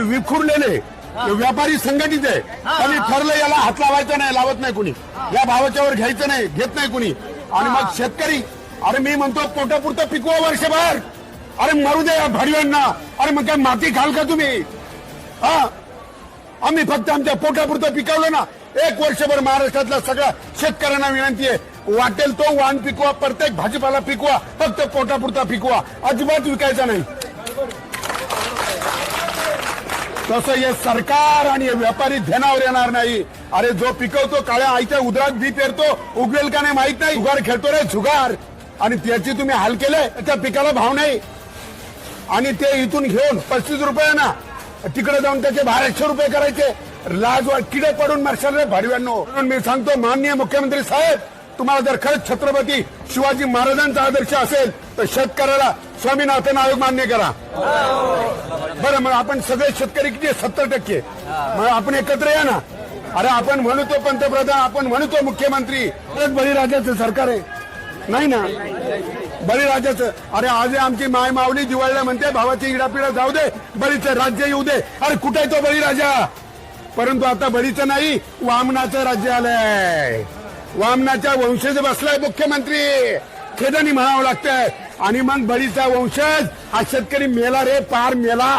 विखुरलेले व्यापारी संघटित आहे. त्यांनी ठरलं याला हात लावायचा नाही, लावत नाही कुणी, या भावाच्यावर घ्यायचं नाही, घेत नाही कुणी. आणि मग शेतकरी, अरे मी म्हणतो पोटापुरतं पिकवा वर्षभर, अरे मरू दे या भाडव्यांना. अरे मग काय माती खाल का तुम्ही? हा, आम्ही फक्त आमच्या पोटापुरतं पिकवलं ना. एक वर्षभर महाराष्ट्रातल्या सगळ्या शेतकऱ्यांना विनंती आहे, वाटेल तो वाण पिकवा, प्रत्येक भाजीपाला पिकवा, फक्त पोटापुरता पिकवा, अजिबात विकायचा नाही. तसं हे सरकार आणि हे व्यापारी ध्यानावर येणार नाही. अरे जो पिकवतो काळ्या आईच्या उदरात बी पेरतो, उगवेल का नाही माहित नाही. जुगार खेळतो रे जुगार, आणि त्याची तुम्ही हाल केले, त्या पिकाला भाव नाही. आणि ते इथून घेऊन 35 रुपये ना तिकडे जाऊन त्याचे 1200 रुपये करायचे. लाज किडे पडून मरशाल रे भाडव्यांनो. म्हणून मी सांगतो, माननीय मुख्यमंत्री साहेब, तुम्हाला जर खरंच छत्रपती शिवाजी महाराजांचा आदर्श असेल तर शेतकऱ्याला स्वामीनाथन आयोग मान्य करा. बरं, मग आपण सगळे शेतकरी किती 70%, मग आपण एकत्र या ना. अरे आपण म्हणतो पंतप्रधान, आपण म्हणतो मुख्यमंत्री, बळीराजाचं सरकार आहे नाही ना, बळीराजाचं. अरे आज आमची माय माऊली दिवाळीला म्हणते भावाची इडापिडा जाऊ दे, बळीचं राज्य येऊ दे. अरे कुठे आहे तो बळीराजा? परंतु आता बळीचं नाही, वामनाचं राज्य आलंय. वामनाच्या वंशज बसलाय मुख्यमंत्री, खेदानी म्हणावं लागतंय. आणि मग बळीचा वंशज हा शेतकरी मेला रे, पार मेला.